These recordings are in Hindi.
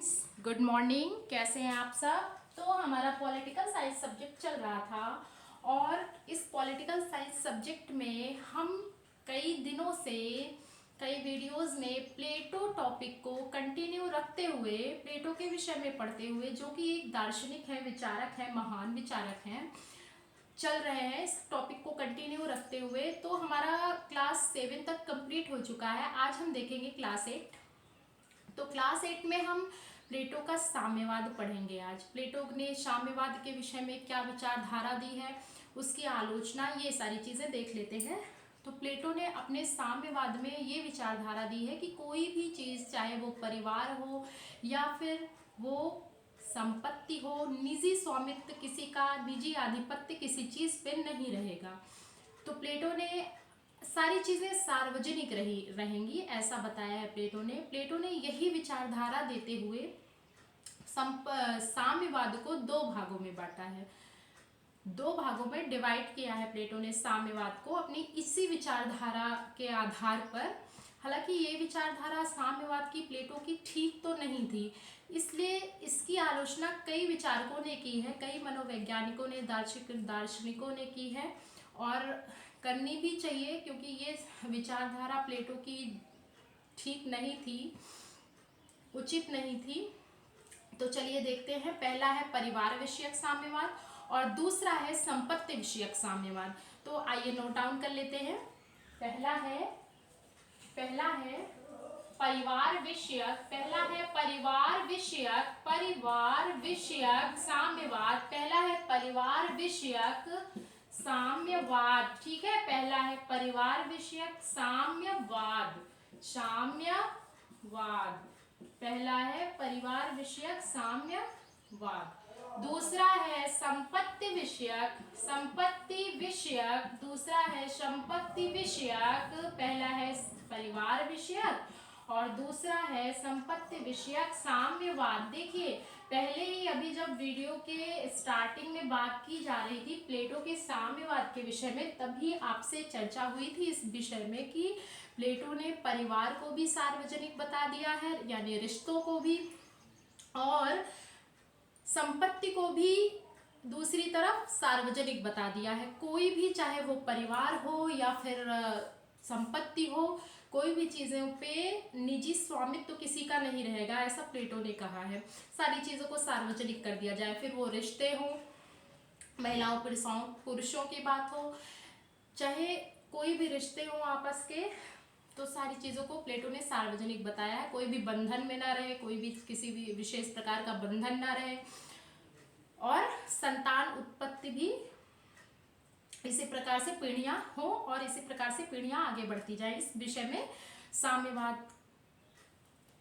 Friends, good morning. कैसे हैं आप सब? तो हमारा पॉलिटिकल साइंस सब्जेक्ट चल रहा था और इस पॉलिटिकल साइंस सब्जेक्ट में हम कई दिनों से कई वीडियोस में प्लेटो टॉपिक को कंटिन्यू रखते हुए प्लेटो के विषय में पढ़ते हुए, जो कि एक दार्शनिक है, विचारक है, महान विचारक हैं, चल रहे हैं इस टॉपिक को कंटिन्यू रखते हुए। तो हमारा क्लास 7 तक कंप्लीट हो चुका है। आज हम देखेंगे क्लास 8। तो क्लास 8 में हम प्लेटो का साम्यवाद पढ़ेंगे। आज प्लेटो ने साम्यवाद के विषय में क्या विचारधारा दी है, उसकी आलोचना, ये सारी चीज़ें देख लेते हैं। तो प्लेटो ने अपने साम्यवाद में ये विचारधारा दी है कि कोई भी चीज़, चाहे वो परिवार हो या फिर वो संपत्ति हो, निजी स्वामित्व किसी का, निजी आधिपत्य किसी चीज़ पे नहीं रहेगा। तो प्लेटो ने सारी चीज़ें सार्वजनिक रहेंगी, ऐसा बताया है प्लेटो ने यही विचारधारा देते हुए साम्यवाद को दो भागों में बांटा है, दो भागों में डिवाइड किया है प्लेटो ने साम्यवाद को अपनी इसी विचारधारा के आधार पर। हालांकि ये विचारधारा साम्यवाद की प्लेटो की ठीक तो नहीं थी, इसलिए इसकी आलोचना कई विचारकों ने की है, कई मनोवैज्ञानिकों ने, दार्शनिकों ने की है और करनी भी चाहिए, क्योंकि ये विचारधारा प्लेटो की ठीक नहीं थी, उचित नहीं थी। तो चलिए देखते हैं। पहला है परिवार विषयक साम्यवाद और दूसरा है संपत्ति विषयक साम्यवाद। तो आइए नोट डाउन कर लेते हैं। पहला है परिवार विषयक साम्यवाद। पहला है परिवार विषयक साम्यवाद, ठीक है। पहला है परिवार विषयक पहला है परिवार विषयक साम्यवाद। दूसरा है संपत्ति विषयक दूसरा है संपत्ति विषयक। पहला है परिवार विषयक और दूसरा है संपत्ति विषयक साम्यवाद। देखिए, पहले ही अभी जब वीडियो के स्टार्टिंग में बात की जा रही थी प्लेटो के साम्यवाद के विषय में, तभी आपसे चर्चा हुई थी इस विषय में कि प्लेटो ने परिवार को भी सार्वजनिक बता दिया है, यानी रिश्तों को भी, और संपत्ति को भी दूसरी तरफ सार्वजनिक बता दिया है। कोई भी, चाहे वो परिवार हो या फिर संपत्ति हो, कोई भी चीज़ों पे निजी स्वामित्व तो किसी का नहीं रहेगा, ऐसा प्लेटो ने कहा है। सारी चीज़ों को सार्वजनिक कर दिया जाए, फिर वो रिश्ते हो, महिलाओं पुरुषों की बात हो, चाहे कोई भी रिश्ते हो आपस के, तो सारी चीज़ों को प्लेटो ने सार्वजनिक बताया है। कोई भी बंधन में ना रहे, कोई भी किसी भी विशेष प्रकार का बंधन ना रहे, और संतान उत्पत्ति भी इसी प्रकार से पीढ़ियां हो और इसी प्रकार से पीढ़ियां आगे बढ़ती जाए। इस विषय में साम्यवाद,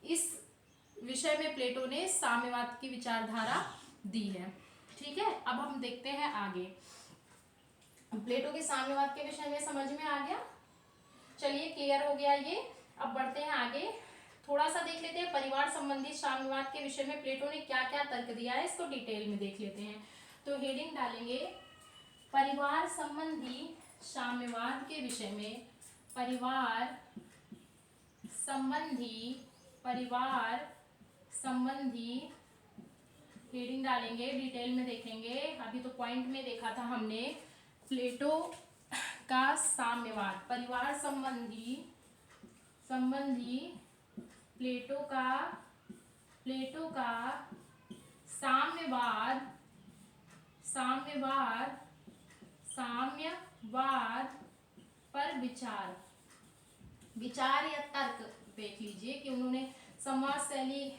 इस विषय में प्लेटो ने साम्यवाद की विचारधारा दी है, ठीक है। अब हम देखते हैं आगे। प्लेटो के साम्यवाद के विषय में समझ में आ गया, चलिए क्लियर हो गया ये। अब बढ़ते हैं आगे, थोड़ा सा देख लेते हैं परिवार संबंधी साम्यवाद के विषय में प्लेटो ने क्या क्या तर्क दिया है, इसको डिटेल में देख लेते हैं। तो हेडिंग डालेंगे परिवार संबंधी साम्यवाद के विषय में। परिवार संबंधी हेडिंग डालेंगे, डिटेल में देखेंगे। अभी तो पॉइंट में देखा था हमने प्लेटो का साम्यवाद, परिवार संबंधी प्लेटो का साम्यवाद पर विचार या तर्क देख लीजिए कि उन्होंने संवाद शैली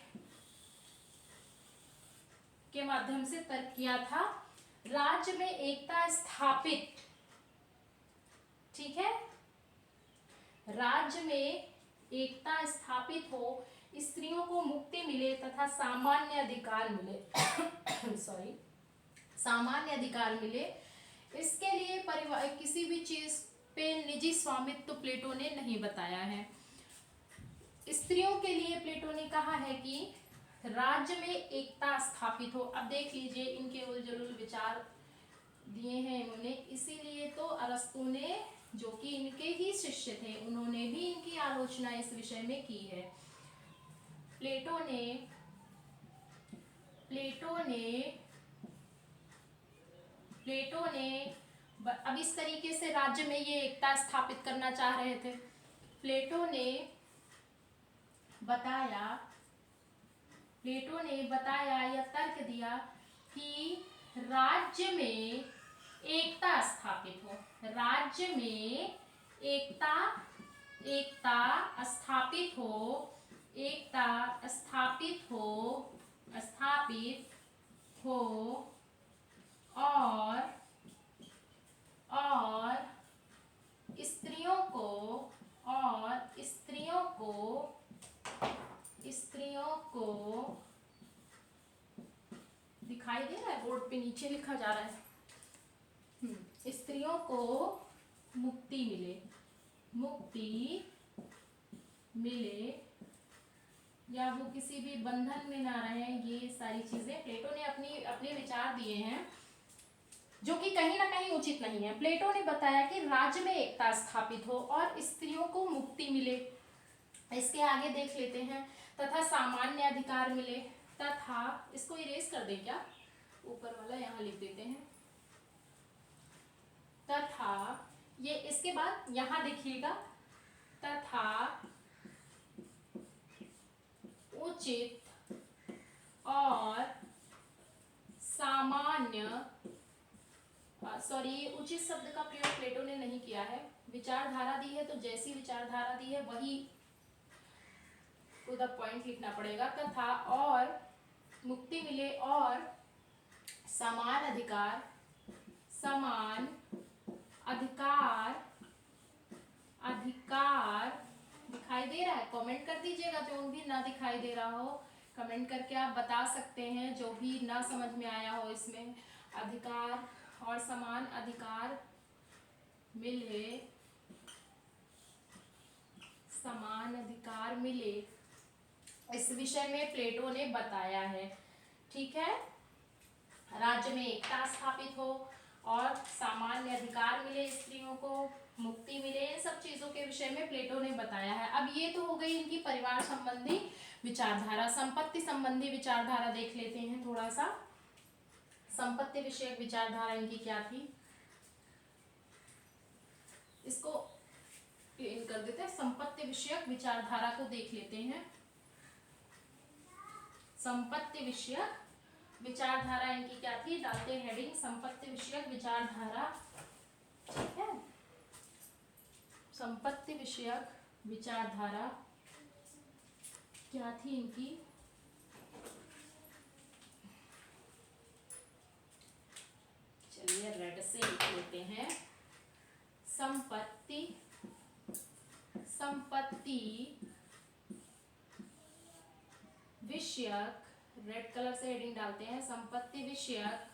के माध्यम से तर्क किया था। राज्य में एकता स्थापित, ठीक है, राज्य में एकता स्थापित हो, स्त्रियों को मुक्ति मिले तथा सामान्य अधिकार मिले, इसके लिए परिवार किसी भी चीज पे निजी स्वामित्व तो प्लेटो ने नहीं बताया है। स्त्रियों के लिए प्लेटो ने कहा है कि राज्य में एकता स्थापित हो। अब देख लीजिए, इनके उलझुल विचार दिए हैं इन्होंने, इसीलिए तो अरस्तु ने, जो कि इनके ही शिष्य थे, उन्होंने भी इनकी आलोचना इस विषय में की है। प्लेटो ने प्लेटो ने अब इस तरीके से राज्य में ये एकता स्थापित करना चाह रहे थे। प्लेटो ने बताया या तर्क दिया कि राज्य में एकता स्थापित हो, राज्य में एकता स्थापित हो और स्त्रियों को दिखाई दे रहा है, बोर्ड पे नीचे लिखा जा रहा है, स्त्रियों को मुक्ति मिले या वो किसी भी बंधन में ना रहे। ये सारी चीजें प्लेटो ने अपने विचार दिए हैं, जो कि कहीं ना कहीं उचित नहीं है। प्लेटो ने बताया कि राज्य में एकता स्थापित हो और स्त्रियों को मुक्ति मिले। इसके आगे देख लेते हैं, तथा सामान्य अधिकार मिले, तथा इसको इरेज कर दें क्या, ऊपर वाला यहाँ लिख देते हैं, तथा ये इसके बाद यहाँ देखिएगा, तथा उचित और सामान्य, सॉरी उचित शब्द का प्रयोग प्लेटो ने नहीं किया है, विचारधारा दी है तो जैसी विचारधारा दी है वही टू द पॉइंट लिखना पड़ेगा। तथा और मुक्ति मिले और समान अधिकार दिखाई दे रहा है, कमेंट कर दीजिएगा, जो भी ना दिखाई दे रहा हो कमेंट करके आप बता सकते हैं, जो भी ना समझ में आया हो इसमें। अधिकार और समान अधिकार मिले, इस विषय में प्लेटो ने बताया है। ठीक है, राज्य में एकता स्थापित हो और सामान्य अधिकार मिले, स्त्रियों को मुक्ति मिले, इन सब चीजों के विषय में प्लेटो ने बताया है। अब ये तो हो गई इनकी परिवार संबंधी विचारधारा। संपत्ति संबंधी विचारधारा देख लेते हैं थोड़ा सा। संपत्ति विषयक विचारधारा इनकी क्या थी, इसको क्लीन कर देते हैं। संपत्ति विषयक विचारधारा को देख लेते हैं। संपत्ति विषयक विचारधारा इनकी क्या थी, डालते हैं हेडिंग संपत्ति विषयक विचारधारा। ठीक है, संपत्ति विषयक विचारधारा क्या थी इनकी, चलिए रेड से लिख लेते हैं। संपत्ति विषयक, रेड कलर से हेडिंग डालते हैं, संपत्ति विषयक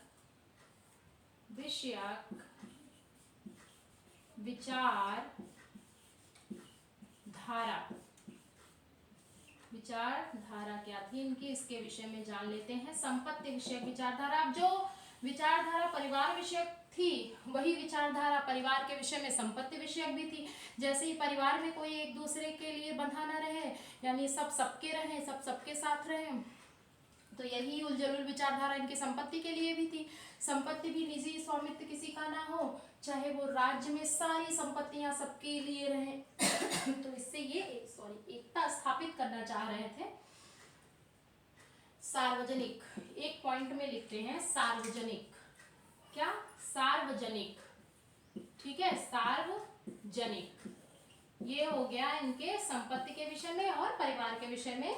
विचारधारा क्या थी इनकी, इसके विषय में जान लेते हैं। संपत्ति विषयक विचारधारा, अब जो विचारधारा परिवार विषयक थी वही विचारधारा परिवार के विषय में संपत्ति विषयक भी थी। जैसे ही परिवार में कोई एक दूसरे के लिए बंधा न रहे, यानी सब सबके रहें, सब सबके साथ रहें, तो यही उलझुल विचारधारा इनकी संपत्ति के लिए भी थी। संपत्ति भी निजी स्वामित्व किसी का ना हो, चाहे वो राज्य में सारी संपत्तियां सबके लिए रहें। तो इससे ये एकता स्थापित करना चाह रहे थे। सार्वजनिक, एक पॉइंट में लिखते हैं सार्वजनिक, क्या सार्वजनिक, ठीक है, सार्वजनिक, ये हो गया इनके संपत्ति के विषय में और परिवार के विषय में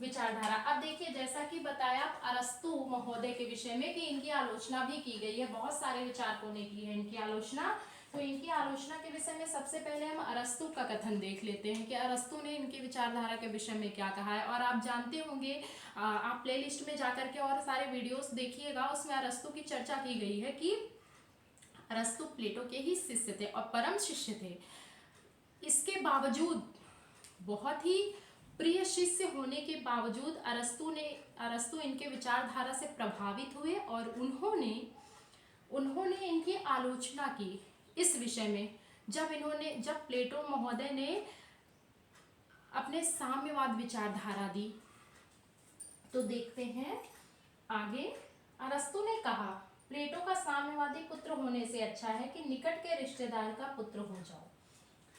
विचारधारा। अब देखिए, जैसा कि बताया अरस्तु महोदय के विषय में कि इनकी आलोचना भी की गई है, बहुत सारे विचारकों ने की है इनकी आलोचना। तो इनकी आलोचना के विषय में सबसे पहले हम अरस्तु का कथन देख लेते हैं कि अरस्तु ने इनकी विचारधारा के विषय में क्या कहा है। और आप जानते होंगे, आप प्लेलिस्ट में जाकर के और सारे वीडियोस देखिएगा, उसमें अरस्तु की चर्चा की गई है कि अरस्तु प्लेटो के ही शिष्य थे और परम शिष्य थे। इसके बावजूद, बहुत ही प्रिय शिष्य होने के बावजूद अरस्तु इनके विचारधारा से प्रभावित हुए और उन्होंने इनकी आलोचना की इस विषय में। जब प्लेटो महोदय ने अपने साम्यवाद विचारधारा दी, तो देखते हैं आगे अरस्तु ने कहा प्लेटो का साम्यवादी पुत्र होने से अच्छा है कि निकट के रिश्तेदार का पुत्र हो जाओ।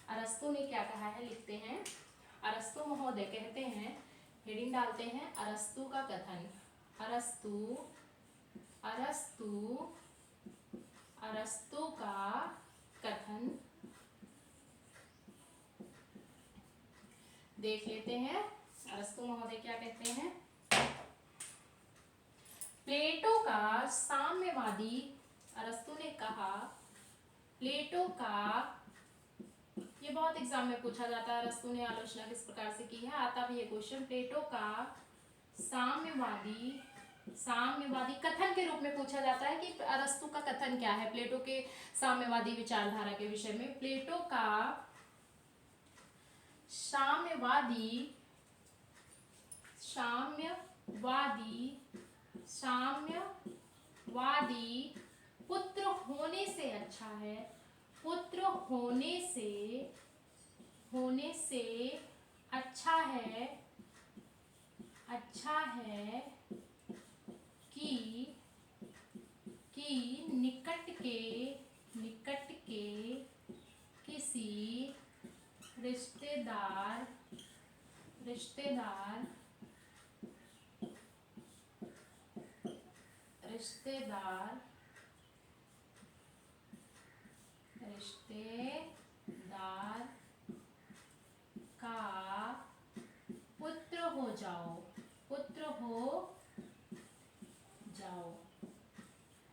अरस्तु ने क्या कहा है, लिखते हैं। अरस्तु महोदय कहते हैं, हेडिंग डालते हैं, अरस्तु का कथन। अरस्तु अरस्तु अरस्तु का कथन देख लेते हैं। अरस्तु महोदय क्या कहते हैं। प्लेटो का साम्यवादी, अरस्तु ने कहा प्लेटो का, ये बहुत एग्जाम में पूछा जाता है, अरस्तु ने आलोचना किस प्रकार से की है, आता भी ये क्वेश्चन। प्लेटो का साम्यवादी, साम्यवादी कथन के रूप में पूछा जाता है कि अरस्तु का कथन क्या है प्लेटो के साम्यवादी विचारधारा के विषय में। प्लेटो का साम्यवादी पुत्र होने से अच्छा है, पुत्र होने से अच्छा है कि निकट के किसी रिश्तेदार का पुत्र हो जाओ।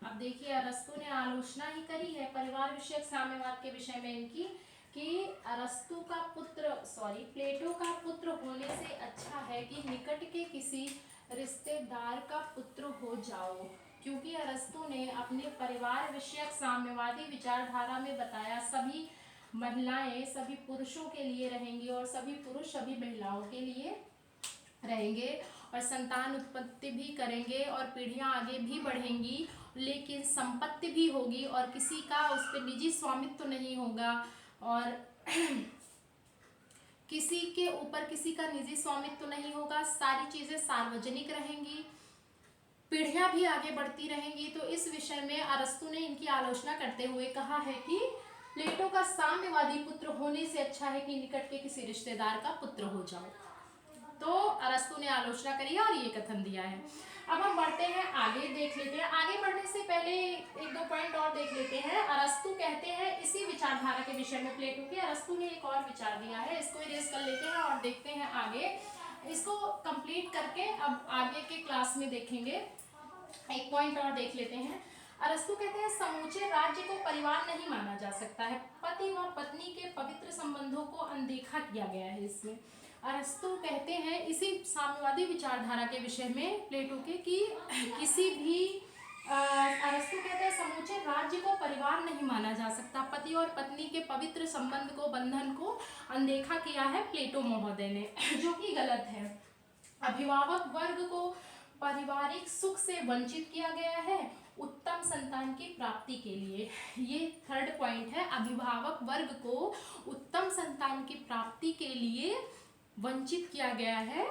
अब देखिए अरस्तु ने आलोचना ही करी है परिवार विषयक साम्यवाद के विषय में इनकी, कि प्लेटो का पुत्र होने से अच्छा है कि निकट के किसी रिश्तेदार का पुत्र हो जाओ, क्योंकि अरस्तु ने अपने परिवार विषयक साम्यवादी विचारधारा में बताया सभी महिलाएं सभी पुरुषों के लिए रहेंगी और सभी पुरुष सभी महिलाओं के लिए रहेंगे और संतान उत्पत्ति भी करेंगे और पीढ़ियां आगे भी बढ़ेंगी, लेकिन संपत्ति भी होगी और किसी का उस पर निजी स्वामित्व तो नहीं होगा और किसी के ऊपर किसी का निजी स्वामित्व तो नहीं होगा, सारी चीजें सार्वजनिक रहेंगी, पीढ़ियां भी आगे बढ़ती रहेंगी। तो इस विषय में अरस्तु ने इनकी आलोचना करते हुए कहा है कि प्लेटो का साम्यवादी पुत्र होने से अच्छा है कि निकट के किसी रिश्तेदार का पुत्र हो जाओ। तो अरस्तु ने आलोचना करी और ये कथन दिया है। अब हम बढ़ते हैं आगे, देख लेते हैं। आगे बढ़ने से पहले एक दो पॉइंट और देख लेते हैं। अरस्तु कहते हैं इसी विचारधारा के विषय में प्लेटो के, अरस्तु ने एक और विचार दिया है, इसको इरेज कर लेते हैं और देखते हैं आगे। इसको कंप्लीट करके अब आगे के क्लास में देखेंगे। एक पॉइंट और देख लेते हैं। अरस्तु कहते हैं समूचे राज्य को परिवार नहीं माना जा सकता है, पति व पत्नी के पवित्र संबंधों को अनदेखा किया गया है इसमें। अरस्तु कहते हैं इसी साम्यवादी विचारधारा के विषय में प्लेटो के, कि किसी भी अरस्तु कहते हैं समूचे राज्य को परिवार नहीं माना जा सकता, पति और पत्नी के पवित्र संबंध को, बंधन को अनदेखा किया है प्लेटो महोदय ने, जो कि गलत है। अभिभावक वर्ग को पारिवारिक सुख से वंचित किया गया है उत्तम संतान की प्राप्ति के लिए। ये थर्ड पॉइंट है, अभिभावक वर्ग को उत्तम संतान की प्राप्ति के लिए वंचित किया गया है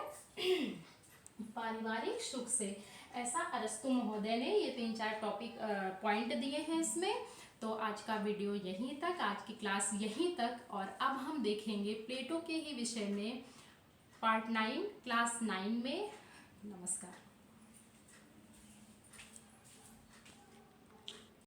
पारिवारिक सुख से, ऐसा अरस्तु महोदय ने ये 3-4 टॉपिक पॉइंट दिए हैं इसमें। तो आज का वीडियो यहीं तक, आज की क्लास यहीं तक, और अब हम देखेंगे प्लेटो के ही विषय में पार्ट 9 क्लास 9 में। नमस्कार।